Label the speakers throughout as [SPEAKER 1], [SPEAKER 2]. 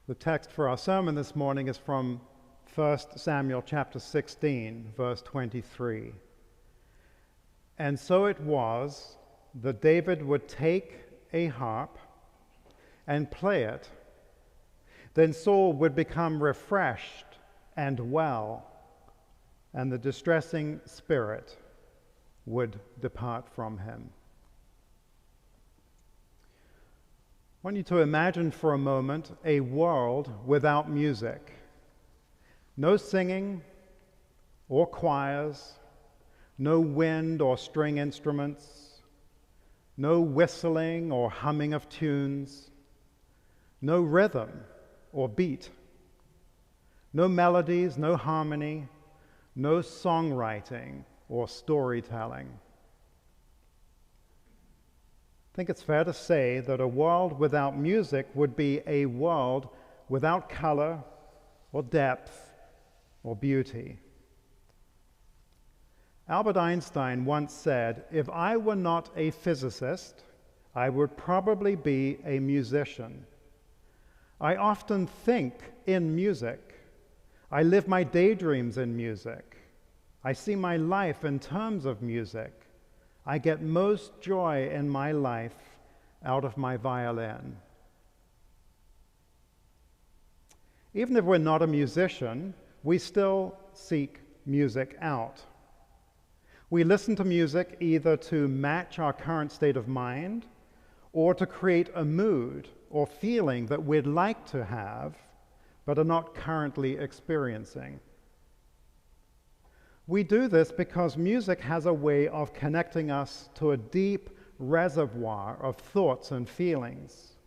[SPEAKER 1] The text for our sermon this morning is from 1 Samuel chapter 16, verse 23. And so it was that David would take a harp and play it. Then Saul would become refreshed and well, and the distressing spirit would depart from him. I want you to imagine for a moment a world without music. No singing or choirs, no wind or string instruments, no whistling or humming of tunes, no rhythm or beat, no melodies, no harmony, no songwriting or storytelling. I think it's fair to say that a world without music would be a world without color or depth or beauty. Albert Einstein once said, "If I were not a physicist, I would probably be a musician. I often think in music. I live my daydreams in music. I see my life in terms of music. I get most joy in my life out of my violin." Even if we're not a musician, we still seek music out. We listen to music either to match our current state of mind or to create a mood or feeling that we'd like to have but are not currently experiencing. We do this because music has a way of connecting us to a deep reservoir of thoughts and feelings.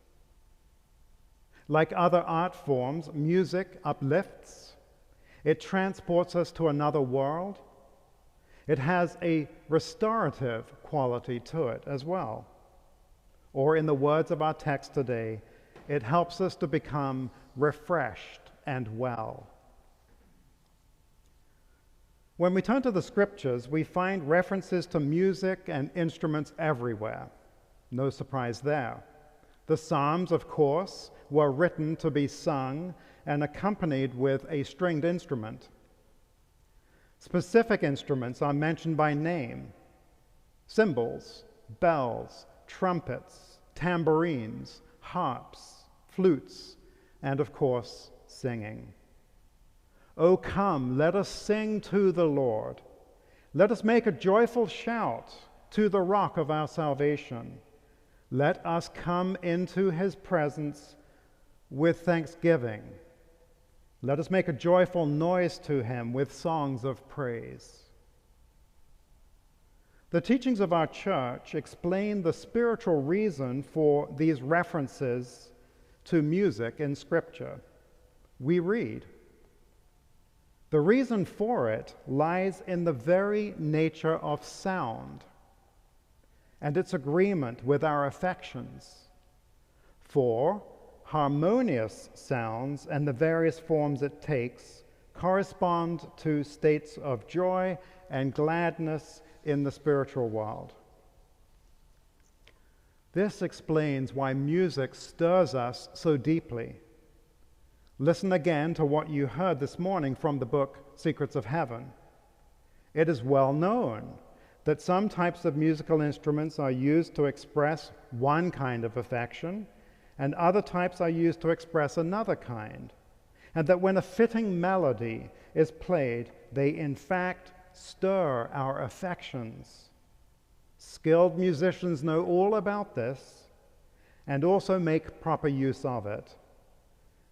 [SPEAKER 1] Like other art forms, music uplifts. It transports us to another world. It has a restorative quality to it as well. Or in the words of our text today, it helps us to become refreshed and well. When we turn to the scriptures, we find references to music and instruments everywhere. No surprise there. The Psalms, of course, were written to be sung and accompanied with a stringed instrument. Specific instruments are mentioned by name: cymbals, bells, trumpets, tambourines, harps, flutes, and of course, singing. "O come, let us sing to the Lord. Let us make a joyful shout to the rock of our salvation. Let us come into his presence with thanksgiving. Let us make a joyful noise to him with songs of praise." The teachings of our church explain the spiritual reason for these references to music in Scripture. We read, "The reason for it lies in the very nature of sound and its agreement with our affections. For harmonious sounds and the various forms it takes correspond to states of joy and gladness in the spiritual world." This explains why music stirs us so deeply. Listen again to what you heard this morning from the book Secrets of Heaven. It is well known that some types of musical instruments are used to express one kind of affection, and other types are used to express another kind, and that when a fitting melody is played, they in fact stir our affections. Skilled musicians know all about this and also make proper use of it.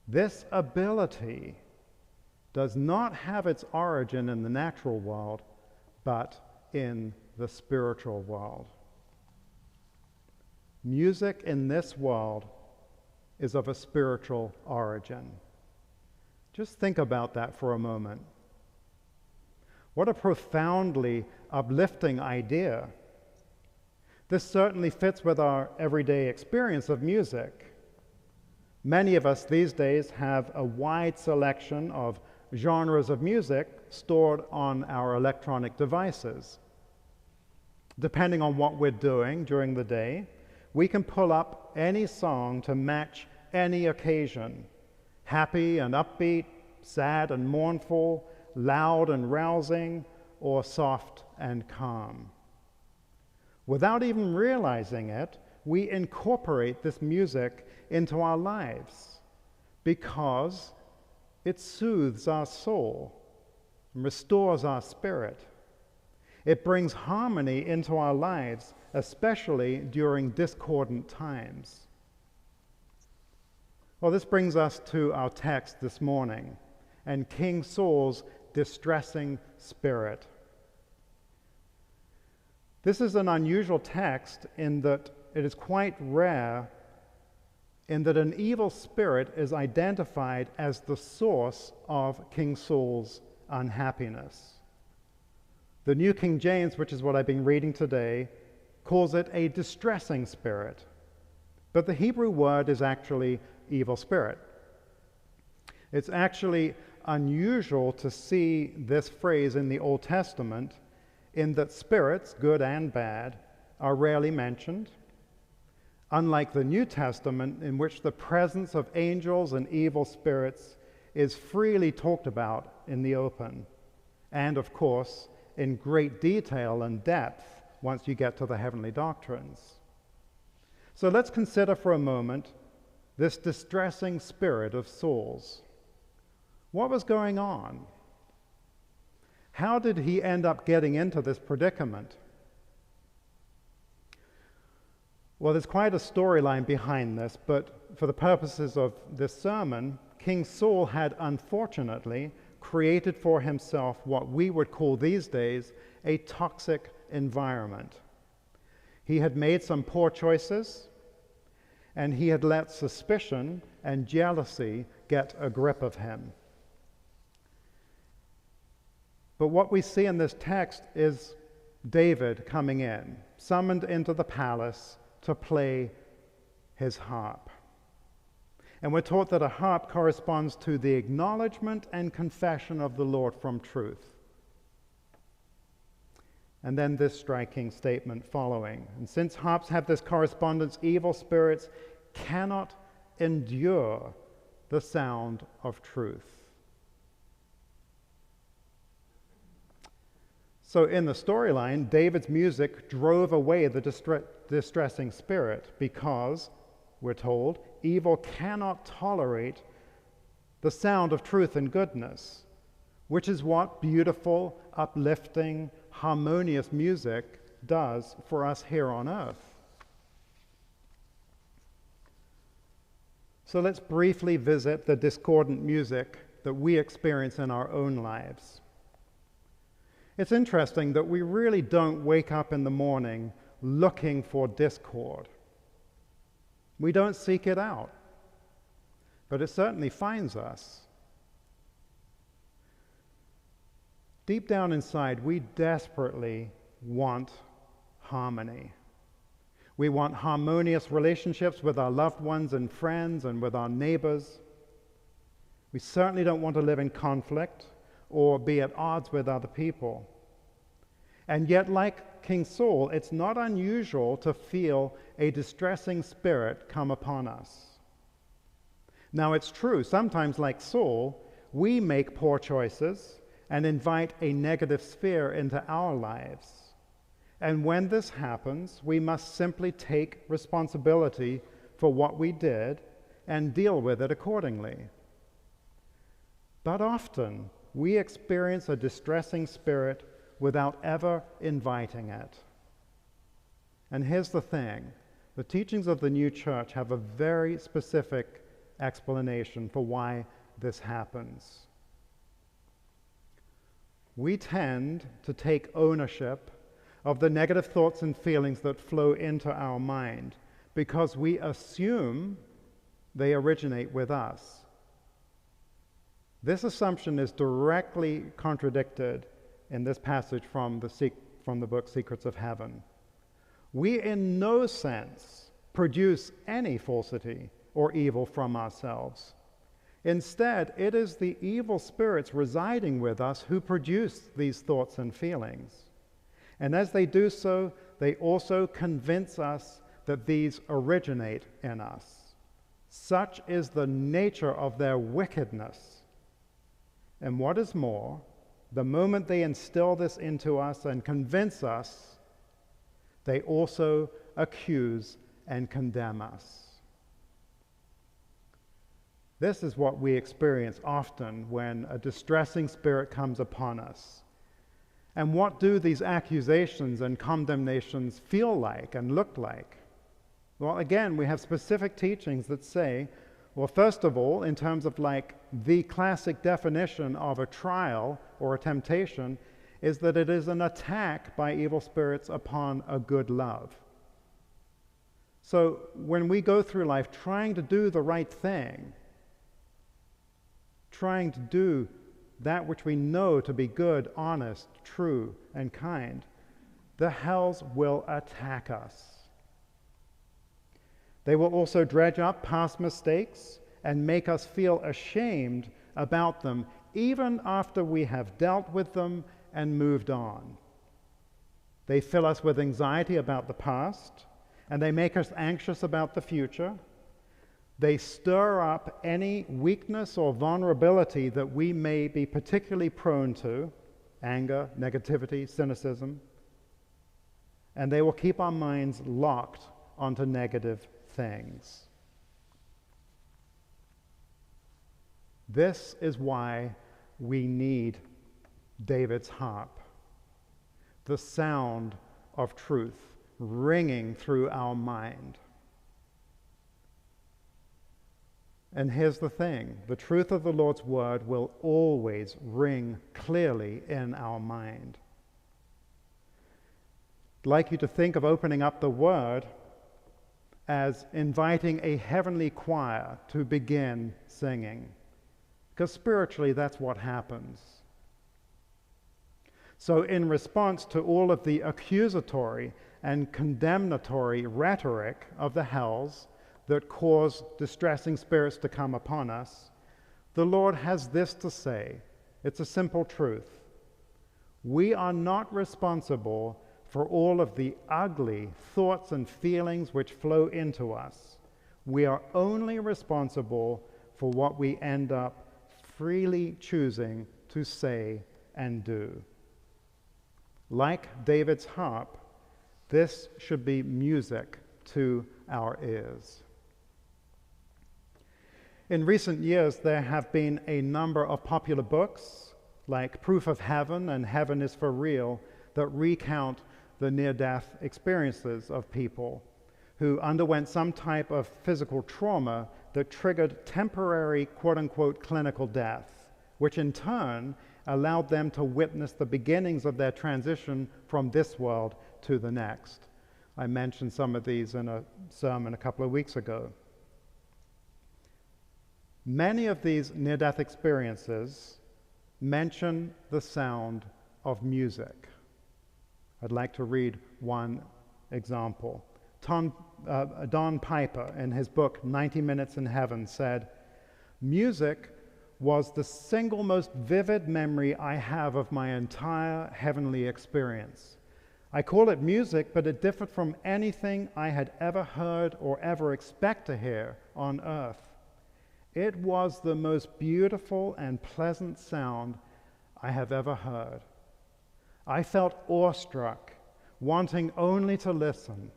[SPEAKER 1] This ability does not have its origin in the natural world, but in the spiritual world. Music in this world is of a spiritual origin. Just think about that for a moment. What a profoundly uplifting idea. This certainly fits with our everyday experience of music. Many of us these days have a wide selection of genres of music stored on our electronic devices. Depending on what we're doing during the day, we can pull up any song to match any occasion happy and upbeat, sad and mournful, loud and rousing, or soft and calm. Without even realizing it, we incorporate this music into our lives because it soothes our soul and restores our spirit. It brings harmony into our lives, especially during discordant times. Well, this brings us to our text this morning and King Saul's distressing spirit. This is an unusual text in that it is quite rare in that an evil spirit is identified as the source of King Saul's unhappiness. The New King James, which is what I've been reading today, calls it a distressing spirit. But the Hebrew word is actually evil spirit. It's actually unusual to see this phrase in the Old Testament in that spirits, good and bad, are rarely mentioned, unlike the New Testament in which the presence of angels and evil spirits is freely talked about in the open, and of course in great detail and depth once you get to the heavenly doctrines. So let's consider for a moment this distressing spirit of Saul's. What was going on? How did he end up getting into this predicament? Well, there's quite a storyline behind this, but for the purposes of this sermon, King Saul had unfortunately created for himself what we would call these days a toxic environment. He had made some poor choices, and he had let suspicion and jealousy get a grip of him. But what we see in this text is David coming in, summoned into the palace to play his harp. And we're taught that a harp corresponds to the acknowledgement and confession of the Lord from truth. And then this striking statement following. And since harps have this correspondence, evil spirits cannot endure the sound of truth. So in the storyline, David's music drove away the distressing spirit because, we're told, evil cannot tolerate the sound of truth and goodness, which is what beautiful, uplifting, harmonious music does for us here on earth. So let's briefly visit the discordant music that we experience in our own lives. It's interesting that we really don't wake up in the morning looking for discord. We don't seek it out, but it certainly finds us. Deep down inside, we desperately want harmony. We want harmonious relationships with our loved ones and friends and with our neighbors. We certainly don't want to live in conflict or be at odds with other people. And yet, like King Saul, it's not unusual to feel a distressing spirit come upon us. Now, it's true, sometimes like Saul, we make poor choices and invite a negative sphere into our lives. And when this happens, we must simply take responsibility for what we did and deal with it accordingly. But often, we experience a distressing spirit without ever inviting it. And here's the thing. The teachings of the new church have a very specific explanation for why this happens. We tend to take ownership of the negative thoughts and feelings that flow into our mind because we assume they originate with us. This assumption is directly contradicted in this passage from the book Secrets of Heaven. We in no sense produce any falsity or evil from ourselves. Instead, it is the evil spirits residing with us who produce these thoughts and feelings. And as they do so, they also convince us that these originate in us. Such is the nature of their wickedness. And what is more, the moment they instill this into us and convince us, they also accuse and condemn us. This is what we experience often when a distressing spirit comes upon us. And what do these accusations and condemnations feel like and look like? Well, again, we have specific teachings that say, well, first of all, in terms of like the classic definition of a trial or a temptation, is that it is an attack by evil spirits upon a good love. So when we go through life trying to do the right thing, trying to do that which we know to be good, honest, true, and kind, the hells will attack us. They will also dredge up past mistakes and make us feel ashamed about them, even after we have dealt with them and moved on. They fill us with anxiety about the past, and they make us anxious about the future. They stir up any weakness or vulnerability that we may be particularly prone to, anger, negativity, cynicism, and they will keep our minds locked onto negative things. This is why we need David's harp, the sound of truth ringing through our mind. And here's the thing, the truth of the Lord's word will always ring clearly in our mind. I'd like you to think of opening up the word as inviting a heavenly choir to begin singing, because spiritually that's what happens. So in response to all of the accusatory and condemnatory rhetoric of the hells that cause distressing spirits to come upon us, the Lord has this to say. It's a simple truth. We are not responsible for all of the ugly thoughts and feelings which flow into us. We are only responsible for what we end up freely choosing to say and do. Like David's harp, this should be music to our ears. In recent years, there have been a number of popular books, like Proof of Heaven and Heaven is for Real, that recount the near-death experiences of people who underwent some type of physical trauma that triggered temporary, quote-unquote, clinical death, which in turn allowed them to witness the beginnings of their transition from this world to the next. I mentioned some of these in a sermon a couple of weeks ago. Many of these near-death experiences mention the sound of music. I'd like to read one example. Don Piper, in his book 90 Minutes in Heaven, said, "Music was the single most vivid memory I have of my entire heavenly experience. I call it music, but it differed from anything I had ever heard or ever expect to hear on earth. It was the most beautiful and pleasant sound I have ever heard. I felt awestruck, wanting only to listen.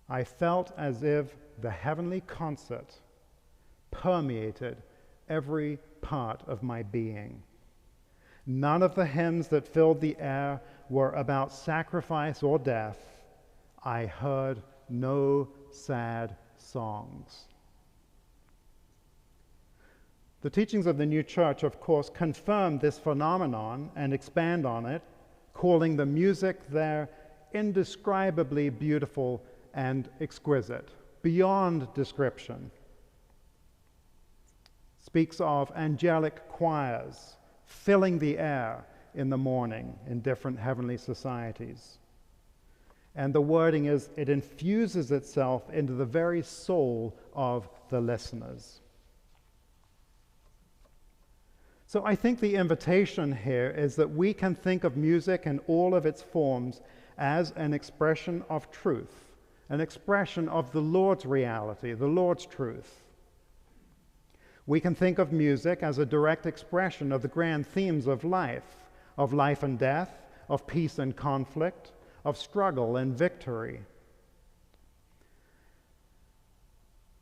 [SPEAKER 1] I felt as if the heavenly concert permeated every part of my being. None of the hymns that filled the air were about sacrifice or death. I heard no sad songs." The teachings of the new church, of course, confirm this phenomenon and expand on it, calling the music there indescribably beautiful and exquisite, beyond description. Speaks of angelic choirs filling the air in the morning in different heavenly societies. And the wording is, it infuses itself into the very soul of the listeners. So I think the invitation here is that we can think of music in all of its forms as an expression of truth, an expression of the Lord's reality, the Lord's truth. We can think of music as a direct expression of the grand themes of life and death, of peace and conflict, of struggle and victory.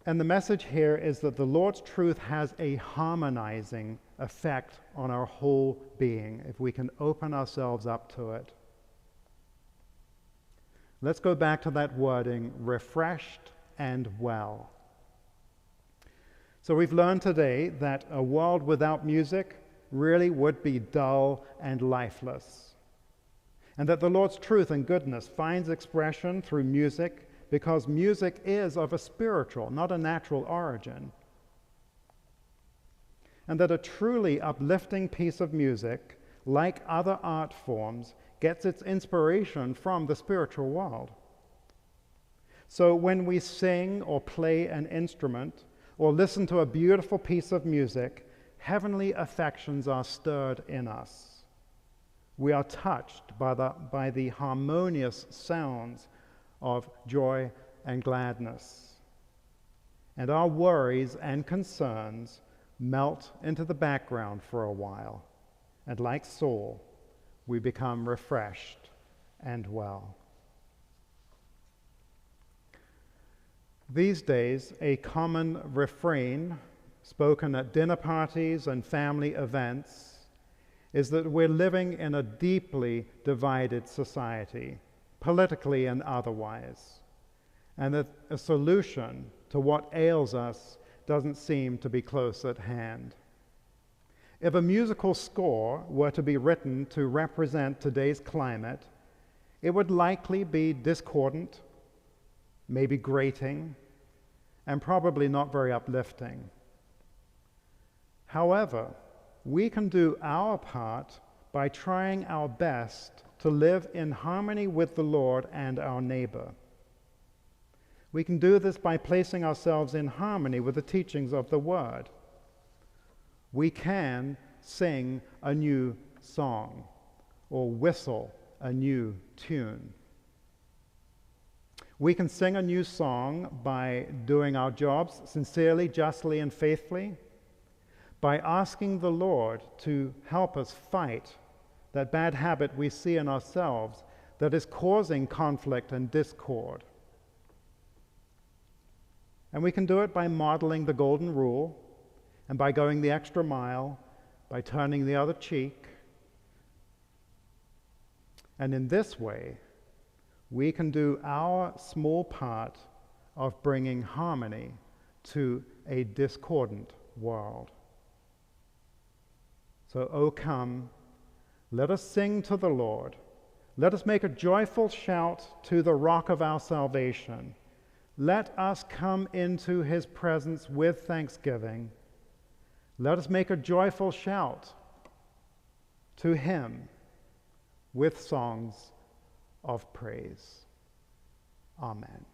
[SPEAKER 1] And the message here is that the Lord's truth has a harmonizing effect on our whole being if we can open ourselves up to it. Let's go back to that wording, refreshed and well. So we've learned today that a world without music really would be dull and lifeless. And that the Lord's truth and goodness finds expression through music because music is of a spiritual, not a natural origin. And that a truly uplifting piece of music, like other art forms, gets its inspiration from the spiritual world. So when we sing or play an instrument or listen to a beautiful piece of music, heavenly affections are stirred in us. We are touched by the harmonious sounds of joy and gladness. And our worries and concerns melt into the background for a while. And like Saul, we become refreshed and well. These days, a common refrain spoken at dinner parties and family events is that we're living in a deeply divided society, politically and otherwise, and that a solution to what ails us doesn't seem to be close at hand. If a musical score were to be written to represent today's climate, it would likely be discordant, maybe grating, and probably not very uplifting. However, we can do our part by trying our best to live in harmony with the Lord and our neighbor. We can do this by placing ourselves in harmony with the teachings of the Word. We can sing a new song or whistle a new tune. We can sing a new song by doing our jobs sincerely, justly, and faithfully, by asking the Lord to help us fight that bad habit we see in ourselves that is causing conflict and discord. And we can do it by modeling the golden rule and by going the extra mile, by turning the other cheek. And in this way, we can do our small part of bringing harmony to a discordant world. So, O come, let us sing to the Lord. Let us make a joyful shout to the rock of our salvation. Let us come into his presence with thanksgiving. Let us make a joyful shout to him with songs of praise. Amen.